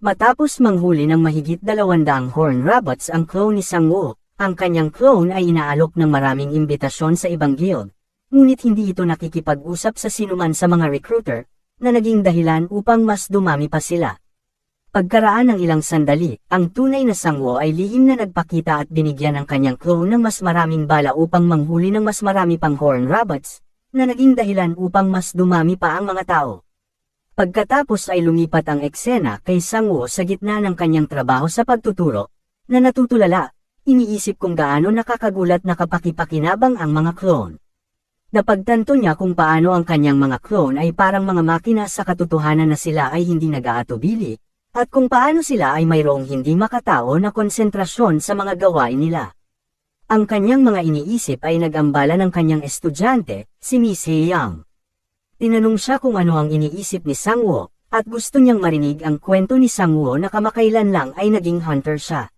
Matapos manghuli ng mahigit 200 horn rabbits ang clone ni Sang-woo, ang kanyang clone ay inaalok ng maraming imbitasyon sa ibang guild, ngunit hindi ito nakikipag-usap sa sinuman sa mga recruiter, na naging dahilan upang mas dumami pa sila. Pagkaraan ng ilang sandali, ang tunay na Sang-woo ay lihim na nagpakita at binigyan ng kanyang clone ng mas maraming bala upang manghuli ng mas marami pang horn rabbits, na naging dahilan upang mas dumami pa ang mga tao. Pagkatapos ay lumipat ang eksena kay Sang-woo sa gitna ng kanyang trabaho sa pagtuturo, na natutulala, iniisip kung gaano nakakagulat na kapakipakinabang ang mga clone. Napagtanto niya kung paano ang kanyang mga clone ay parang mga makina sa katotohanan na sila ay hindi nag-aatubili, at kung paano sila ay mayroong hindi makatao na konsentrasyon sa mga gawain nila. Ang kanyang mga iniisip ay nag-ambala ng kanyang estudyante, si Miss Hae-young. Tinanong siya kung ano ang iniisip ni Sang-woo, at gusto niyang marinig ang kwento ni Sang-woo na kamakailan lang ay naging hunter siya.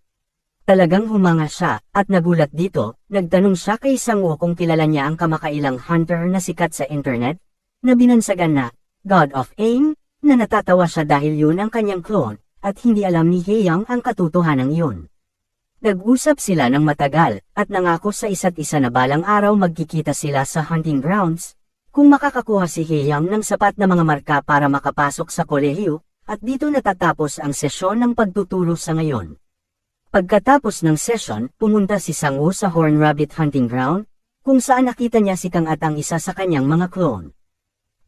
Talagang humanga siya, at nagulat dito, nagtanong siya kay Sang-woo kung kilala niya ang kamakailang hunter na sikat sa internet, na binansagan na, God of Aim, na natatawa siya dahil yun ang kanyang clone, at hindi alam ni Hae-young ang katotohanan yun. Nag-usap sila ng matagal, at nangako sa isa't isa na balang araw magkikita sila sa hunting grounds, kung makakakuha si Hae-young ng sapat na mga marka para makapasok sa kolehiyo, at dito natatapos ang sesyon ng pagtuturo sa ngayon. Pagkatapos ng session, pumunta si Sang-woo sa Horn Rabbit Hunting Ground, kung saan nakita niya si Kang at ang isa sa kanyang mga clone.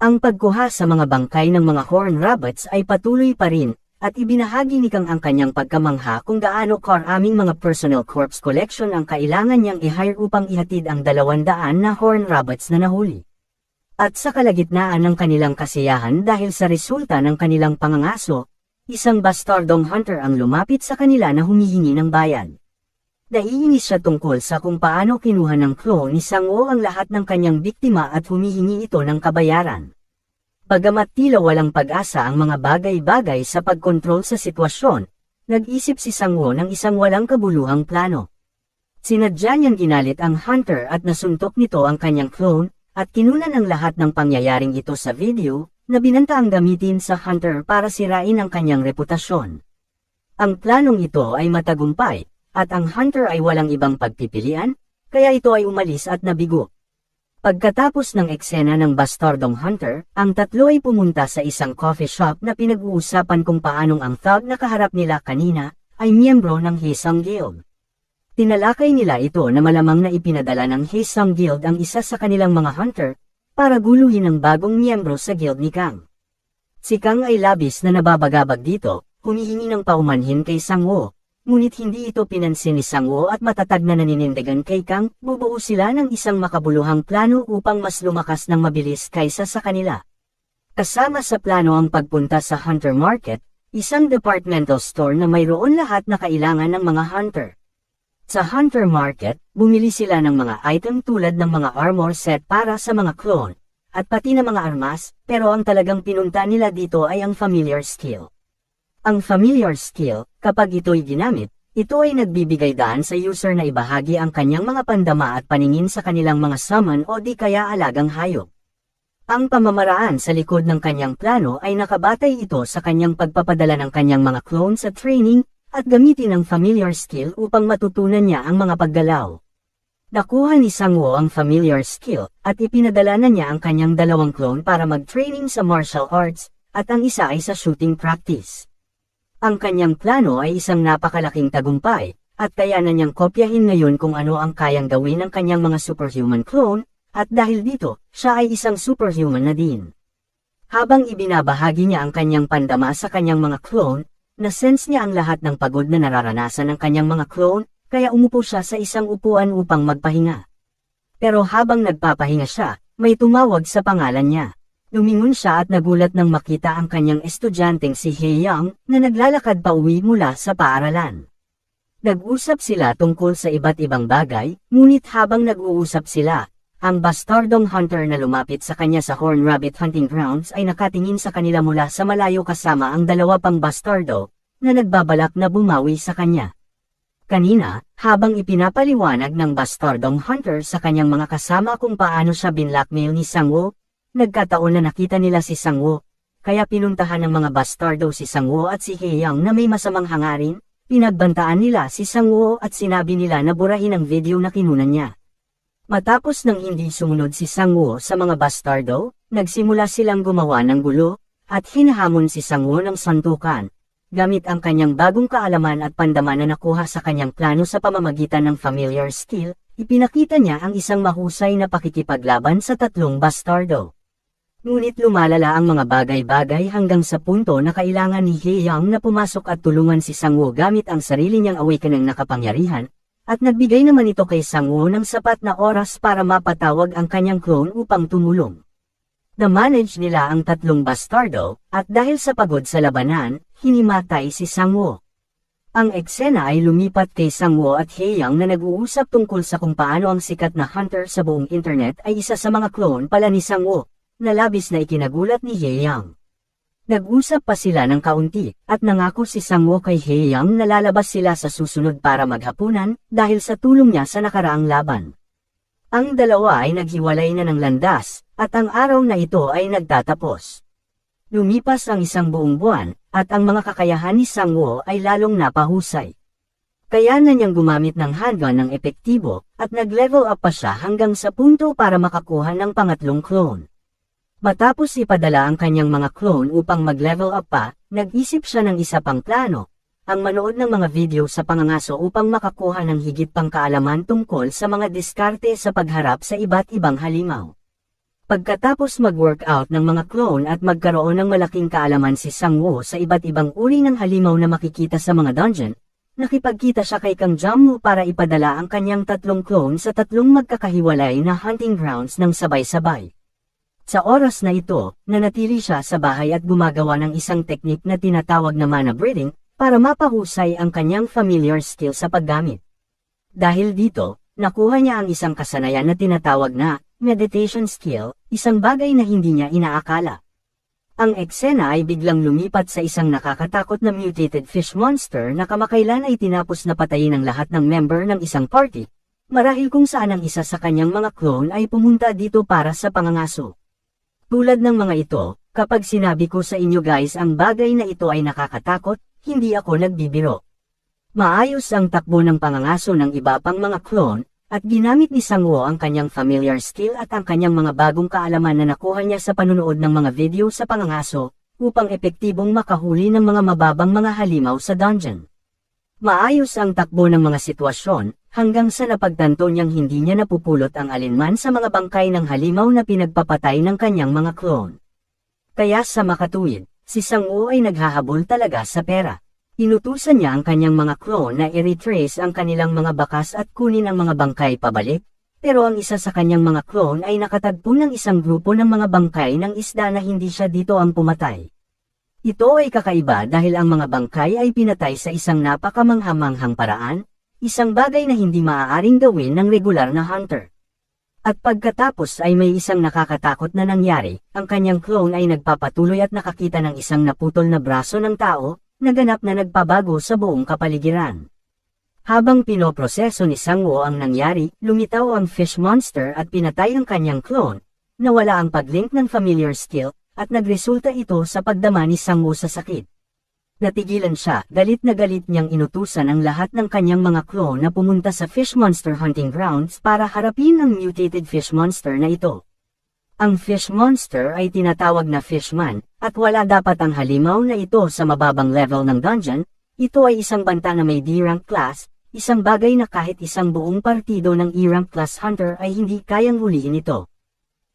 Ang pagkuha sa mga bangkay ng mga horn rabbits ay patuloy pa rin, at ibinahagi ni Kang ang kanyang pagkamangha kung gaano karaming mga personal corpse collection ang kailangan niyang i-hire upang ihatid ang 200 na horn rabbits na nahuli. At sa kalagitnaan ng kanilang kasiyahan dahil sa resulta ng kanilang pangangaso, isang bastardong hunter ang lumapit sa kanila na humihingi ng bayad. Naiinis siya tungkol sa kung paano kinuha ng clone ni Sang-woo ang lahat ng kanyang biktima at humihingi ito ng kabayaran. Bagamat tila walang pag-asa ang mga bagay-bagay sa pagkontrol sa sitwasyon, nag-isip si Sang-woo ng isang walang kabuluhang plano. Sinadya niyang ginalit ang hunter at nasuntok nito ang kanyang clone, at kinunan ang lahat ng pangyayaring ito sa video, na binantaang gamitin sa hunter para sirain ang kanyang reputasyon. Ang planong ito ay matagumpay, at ang hunter ay walang ibang pagpipilian, kaya ito ay umalis at nabigo. Pagkatapos ng eksena ng bastardong hunter, ang tatlo ay pumunta sa isang coffee shop na pinag-uusapan kung paanong ang thug na kaharap nila kanina, ay miyembro ng Haesung Guild. Tinalakay nila ito na malamang na ipinadala ng Haesung Guild ang isa sa kanilang mga hunter, para guluhin ang bagong miyembro sa guild ni Kang. Si Kang ay labis na nababagabag dito, humihingi ng paumanhin kay Sang-woo, ngunit hindi ito pinansin ni Sang-woo at matatag na naninindigan kay Kang, bubuo sila ng isang makabuluhang plano upang mas lumakas ng mabilis kaysa sa kanila. Kasama sa plano ang pagpunta sa Hunter Market, isang departmental store na mayroon lahat na kailangan ng mga hunter. Sa Hunter Market, bumili sila ng mga item tulad ng mga armor set para sa mga clone, at pati na mga armas, pero ang talagang pinunta nila dito ay ang familiar skill. Ang familiar skill, kapag ito'y ginamit, ito ay nagbibigay daan sa user na ibahagi ang kanyang mga pandama at paningin sa kanilang mga summon o di kaya alagang hayop. Ang pamamaraan sa likod ng kanyang plano ay nakabatay ito sa kanyang pagpapadala ng kanyang mga clone sa training, at gamitin ang familiar skill upang matutunan niya ang mga paggalaw. Nakuha ni Sang-woo ang familiar skill, at ipinadala na niya ang kanyang 2 clone para mag-training sa martial arts, at ang isa ay sa shooting practice. Ang kanyang plano ay isang napakalaking tagumpay, at kaya na niyang kopyahin ngayon kung ano ang kayang gawin ng kanyang mga superhuman clone, at dahil dito, siya ay isang superhuman na din. Habang ibinabahagi niya ang kanyang pandama sa kanyang mga clone, na-sense niya ang lahat ng pagod na nararanasan ng kanyang mga clone, kaya umupo siya sa isang upuan upang magpahinga. Pero habang nagpapahinga siya, may tumawag sa pangalan niya. Lumingon siya at nagulat nang makita ang kanyang estudyanteng si Hae-young, na naglalakad pa uwi mula sa paaralan. Nag-usap sila tungkol sa iba't ibang bagay, ngunit habang nag-uusap sila, ang bastardong hunter na lumapit sa kanya sa Horn Rabbit Hunting Grounds ay nakatingin sa kanila mula sa malayo kasama ang 2 pang bastardo, na nagbabalak na bumawi sa kanya. Kanina, habang ipinapaliwanag ng bastardong hunter sa kanyang mga kasama kung paano siya binlackmail ni Sang-woo, nagkataon na nakita nila si Sang-woo, kaya pinuntahan ng mga bastardo si Sang-woo at si Hae-young na may masamang hangarin. Pinagbantaan nila si Sang-woo at sinabi nila na burahin ang video na kinunan niya. Matapos nang hindi sumunod si Sang-woo sa mga bastardo, nagsimula silang gumawa ng gulo, at hinahamon si Sang-woo ng santukan. Gamit ang kanyang bagong kaalaman at pandaman na nakuha sa kanyang plano sa pamamagitan ng familiar skill, ipinakita niya ang isang mahusay na pakikipaglaban sa tatlong bastardo. Ngunit lumalala ang mga bagay-bagay hanggang sa punto na kailangan ni Hae-young na pumasok at tulungan si Sang-woo gamit ang sarili niyang awakening na kapangyarihan, at nagbigay naman ito kay Sang-woo ng sapat na oras para mapatawag ang kanyang clone upang tumulong. Na-manage nila ang tatlong bastardo, at dahil sa pagod sa labanan, hinimatay si Sang-woo. Ang eksena ay lumipat kay Sang-woo at Hae-young na nag-uusap tungkol sa kung paano ang sikat na hunter sa buong internet ay isa sa mga clone pala ni Sang-woo, na labis na ikinagulat ni Hae-young. Nag-usap pa sila ng kaunti, at nangako si Sang-woo kay Hae-young na lalabas sila sa susunod para maghapunan, dahil sa tulong niya sa nakaraang laban. Ang dalawa ay naghiwalay na ng landas, at ang araw na ito ay nagtatapos. Lumipas ang isang buong buwan, at ang mga kakayahan ni Sang-woo ay lalong napahusay. Kaya na niyang gumamit ng handgun ng epektibo, at nag-level up pa siya hanggang sa punto para makakuha ng pangatlong clone. Matapos ipadala ang kanyang mga clone upang mag-level up pa, nag-isip siya ng isa pang plano, ang manood ng mga video sa pangangaso upang makakuha ng higit pang kaalaman tungkol sa mga diskarte sa pagharap sa iba't ibang halimaw. Pagkatapos mag-workout ng mga clone at magkaroon ng malaking kaalaman si Sang-woo sa iba't ibang uri ng halimaw na makikita sa mga dungeon, nakipagkita siya kay Kang Jang-woo para ipadala ang kanyang tatlong clone sa tatlong magkakahiwalay na hunting grounds ng sabay-sabay. Sa oras na ito, nanatili siya sa bahay at gumagawa ng isang teknik na tinatawag na mana breathing para mapahusay ang kanyang familiar skill sa paggamit. Dahil dito, nakuha niya ang isang kasanayan na tinatawag na meditation skill, isang bagay na hindi niya inaakala. Ang eksena ay biglang lumipat sa isang nakakatakot na mutated fish monster na kamakailan ay tinapos na patayin ang lahat ng member ng isang party, marahil kung saan ang isa sa kanyang mga clone ay pumunta dito para sa pangangaso. Tulad ng mga ito, kapag sinabi ko sa inyo guys ang bagay na ito ay nakakatakot, hindi ako nagbibiro. Maayos ang takbo ng pangangaso ng iba pang mga clone, at ginamit ni Sang-woo ang kanyang familiar skill at ang kanyang mga bagong kaalaman na nakuha niya sa panunood ng mga video sa pangangaso, upang epektibong makahuli ng mga mababang mga halimaw sa dungeon. Maayos ang takbo ng mga sitwasyon, hanggang sa napagtanto niyang hindi niya napupulot ang alinman sa mga bangkay ng halimaw na pinagpapatay ng kanyang mga clone. Kaya sa makatuwid, si Sang-woo ay naghahabol talaga sa pera. Inutusan niya ang kanyang mga clone na i-retrace ang kanilang mga bakas at kunin ang mga bangkay pabalik, pero ang isa sa kanyang mga clone ay nakatagpo ng isang grupo ng mga bangkay ng isda na hindi siya dito ang pumatay. Ito ay kakaiba dahil ang mga bangkay ay pinatay sa isang napakamanghamanghang paraan, isang bagay na hindi maaaring gawin ng regular na hunter. At pagkatapos ay may isang nakakatakot na nangyari, ang kanyang clone ay nagpapatuloy at nakakita ng isang naputol na braso ng tao, naganap na nagpabago sa buong kapaligiran. Habang pinoproseso ni Sang-woo ang nangyari, lumitaw ang fish monster at pinatay ang kanyang clone, nawala ang paglink ng familiar skill, at nagresulta ito sa pagdama ni Sang-woo sa sakit. Natigilan siya, galit na galit niyang inutusan ang lahat ng kanyang mga clone na pumunta sa fish monster hunting grounds para harapin ang mutated fish monster na ito. Ang fish monster ay tinatawag na fishman, at wala dapat ang halimaw na ito sa mababang level ng dungeon. Ito ay isang banta na may D-rank class, isang bagay na kahit isang buong partido ng E-rank class hunter ay hindi kayang hulihin ito.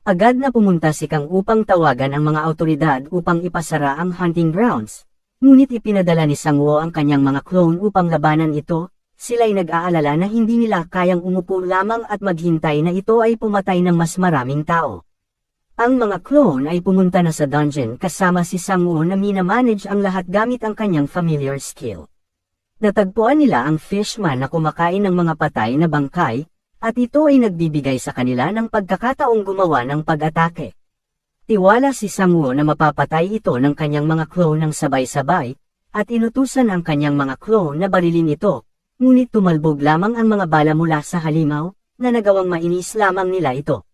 Agad na pumunta si Kang upang tawagan ang mga autoridad upang ipasara ang hunting grounds. Ngunit ipinadala ni Sang-woo ang kanyang mga clone upang labanan ito, sila'y nag-aalala na hindi nila kayang umupo lamang at maghintay na ito ay pumatay ng mas maraming tao. Ang mga clone ay pumunta na sa dungeon kasama si Sang-woo na minamanage ang lahat gamit ang kanyang familiar skill. Natagpuan nila ang fishman na kumakain ng mga patay na bangkay, at ito ay nagbibigay sa kanila ng pagkakataong gumawa ng pag-atake. Tiwala si Sang-woo na mapapatay ito ng kanyang mga clone ng sabay-sabay, at inutusan ang kanyang mga clone na barilin ito, ngunit tumalbog lamang ang mga bala mula sa halimaw, na nagawang mainis lamang nila ito.